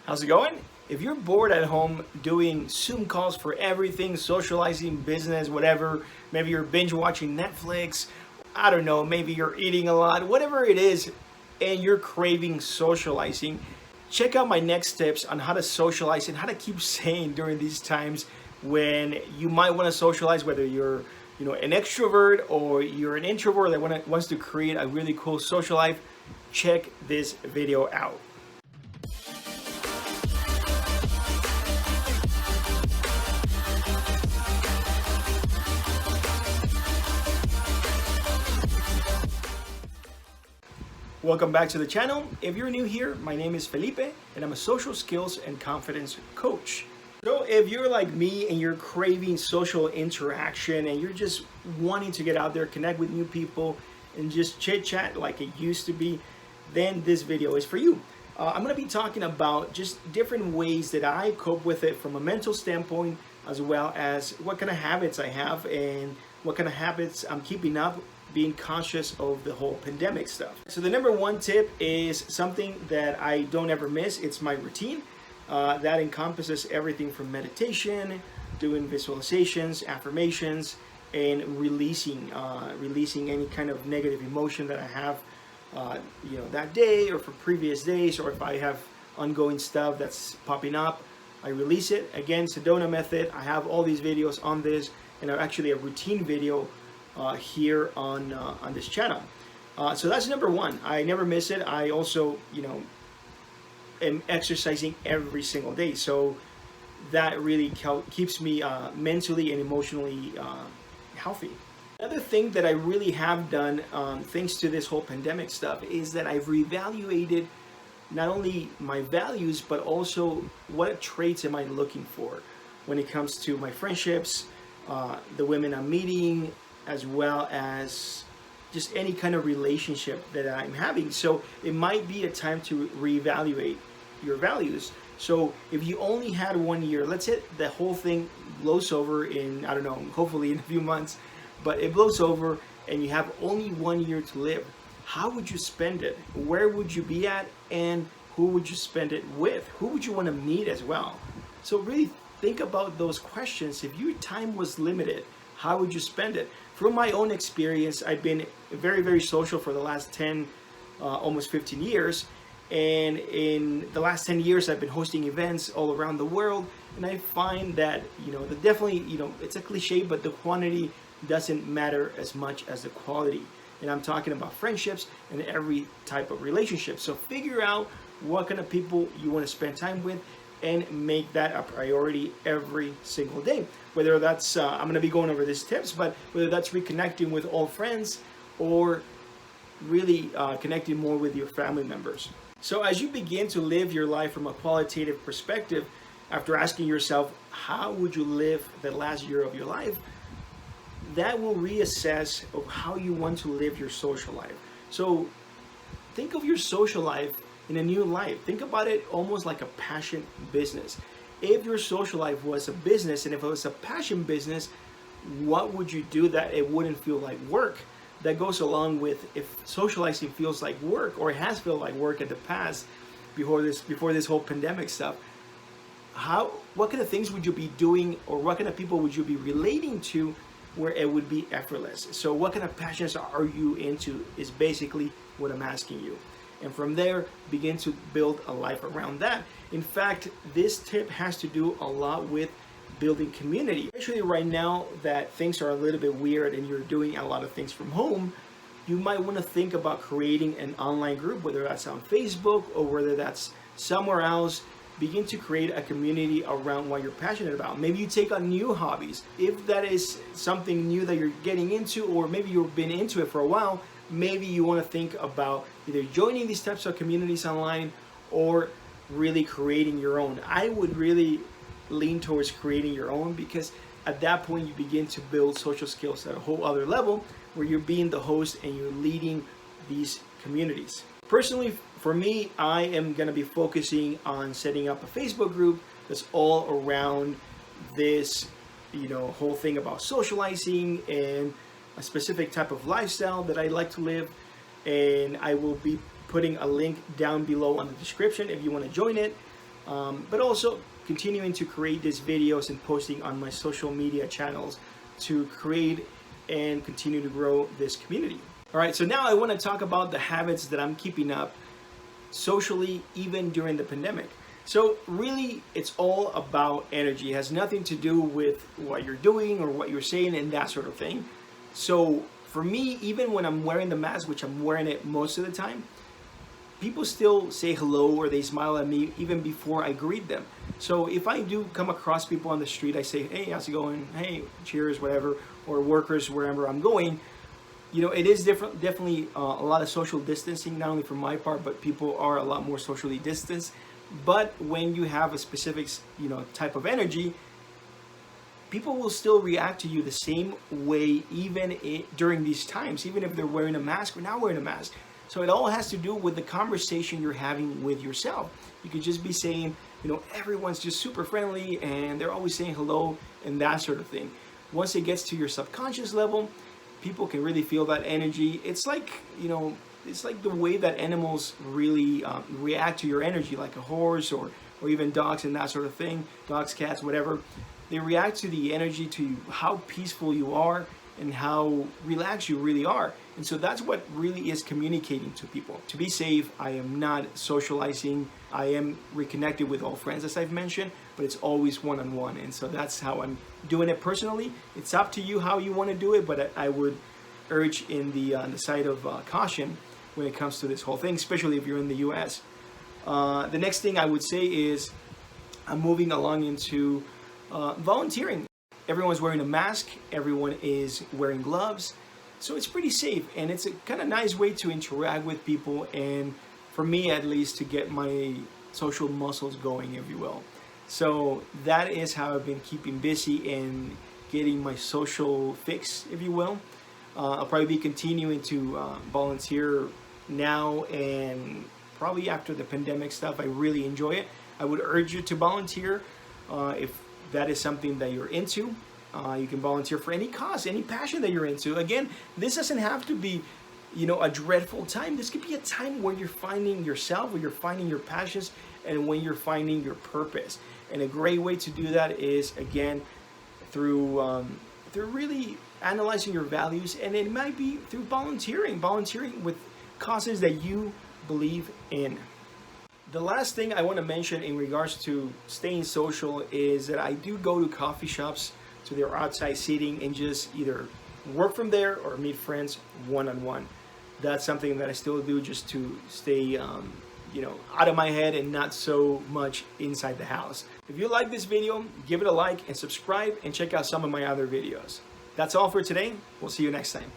How's it going? If you're bored at home doing Zoom calls for everything, socializing, business, whatever, maybe you're binge watching Netflix, I don't know, maybe you're eating a lot, whatever it is, and you're craving socializing, check out my next tips on how to socialize and how to keep sane during these times when you might want to socialize, whether you're an extrovert or you're an introvert that wants to create a really cool social life. Check this video out. Welcome back to the channel. If you're new here, my name is Felipe and I'm a social skills and confidence coach. So if you're like me and you're craving social interaction and you're just wanting to get out there, connect with new people and just chit chat like it used to be, then this video is for you. I'm going to be talking about just different ways that I cope with it from a mental standpoint, as well as what kind of habits I have and what kind of habits I'm keeping up, being conscious of the whole pandemic stuff. So the number one tip is something that I don't ever miss. It's my routine. That encompasses everything from meditation, doing visualizations, affirmations, and releasing any kind of negative emotion that I have that day or for previous days, or if I have ongoing stuff that's popping up, I release it. Again, Sedona method. I have all these videos on this, and actually a routine video here on this channel. So that's number one. I never miss it. I also, am exercising every single day. So that really keeps me mentally and emotionally healthy. Another thing that I really have done, thanks to this whole pandemic stuff, is that I've reevaluated not only my values, but also what traits am I looking for when it comes to my friendships, the women I'm meeting, as well as just any kind of relationship that I'm having. So it might be a time to reevaluate your values. So if you only had 1 year, let's say the whole thing blows over in, I don't know, hopefully in a few months, but it blows over and you have only 1 year to live, how would you spend it? Where would you be at? And who would you spend it with? Who would you want to meet as well? So really think about those questions. If your time was limited, how would you spend it? From my own experience, I've been very, very social for the last 10, almost 15 years. And in the last 10 years, I've been hosting events all around the world. And I find that, definitely, it's a cliche, but the quantity doesn't matter as much as the quality. And I'm talking about friendships and every type of relationship. So figure out what kind of people you want to spend time with and make that a priority every single day. Whether that's, I'm going to be going over these tips, but whether that's reconnecting with old friends or really connecting more with your family members. So as you begin to live your life from a qualitative perspective, after asking yourself, how would you live the last year of your life? That will reassess of how you want to live your social life. So think of your social life in a new light. Think about it almost like a passion business. If your social life was a business and if it was a passion business, what would you do that it wouldn't feel like work? That goes along with if socializing feels like work, or it has felt like work in the past before this whole pandemic stuff. What kind of things would you be doing, or what kind of people would you be relating to where it would be effortless? So what kind of passions are you into is basically what I'm asking you. And from there, begin to build a life around that. In fact, this tip has to do a lot with building community. Especially right now that things are a little bit weird and you're doing a lot of things from home, you might want to think about creating an online group, whether that's on Facebook or whether that's somewhere else. Begin to create a community around what you're passionate about. Maybe you take on new hobbies. If that is something new that you're getting into, or maybe you've been into it for a while, maybe you want to think about either joining these types of communities online or really creating your own. I would really lean towards creating your own, because at that point you begin to build social skills at a whole other level where you're being the host and you're leading these communities. Personally, for me, I am going to be focusing on setting up a Facebook group that's all around this, whole thing about socializing and a specific type of lifestyle that I like to live. And I will be putting a link down below on the description if you want to join it. but also continuing to create these videos and posting on my social media channels to create and continue to grow this community. All right, so now I want to talk about the habits that I'm keeping up socially even during the pandemic. So really, it's all about energy. It has nothing to do with what you're doing or what you're saying and that sort of thing. So for me, even when I'm wearing the mask, which I'm wearing it most of the time, people still say hello or they smile at me even before I greet them. So if I do come across people on the street, I say, hey, how's it going? Hey, cheers, whatever, or workers, wherever I'm going. You know, it is definitely a lot of social distancing, not only from my part, but people are a lot more socially distanced. But when you have a specific, type of energy, people will still react to you the same way, even during these times, even if they're wearing a mask or not wearing a mask. So it all has to do with the conversation you're having with yourself. You could just be saying, everyone's just super friendly and they're always saying hello and that sort of thing. Once it gets to your subconscious level, people can really feel that energy. It's like, it's like the way that animals really react to your energy, like a horse or even dogs and that sort of thing. Dogs, cats, whatever. They react to the energy, to how peaceful you are and how relaxed you really are. And so that's what really is communicating to people. To be safe, I am not socializing. I am reconnected with all friends, as I've mentioned, but it's always one-on-one. And so that's how I'm doing it personally. It's up to you how you want to do it, but I would urge in the side of caution when it comes to this whole thing, especially if you're in the US. The next thing I would say is I'm moving along into volunteering. Everyone's wearing a mask, everyone is wearing gloves, so it's pretty safe, and it's a kind of nice way to interact with people, and for me at least, to get my social muscles going, if you will. So that is how I've been keeping busy and getting my social fix, if you will. I'll probably be continuing to volunteer now, and probably after the pandemic stuff. I really enjoy it. I would urge you to volunteer if that is something that you're into. You can volunteer for any cause, any passion that you're into. Again, this doesn't have to be, a dreadful time. This could be a time where you're finding yourself, where you're finding your passions, and when you're finding your purpose. And a great way to do that is, again, through really analyzing your values, and it might be through volunteering with causes that you believe in. The last thing I want to mention in regards to staying social is that I do go to coffee shops, to their outside seating, and just either work from there or meet friends one-on-one. That's something that I still do just to stay out of my head and not so much inside the house. If you like this video, give it a like and subscribe, and check out some of my other videos. That's all for today. We'll see you next time.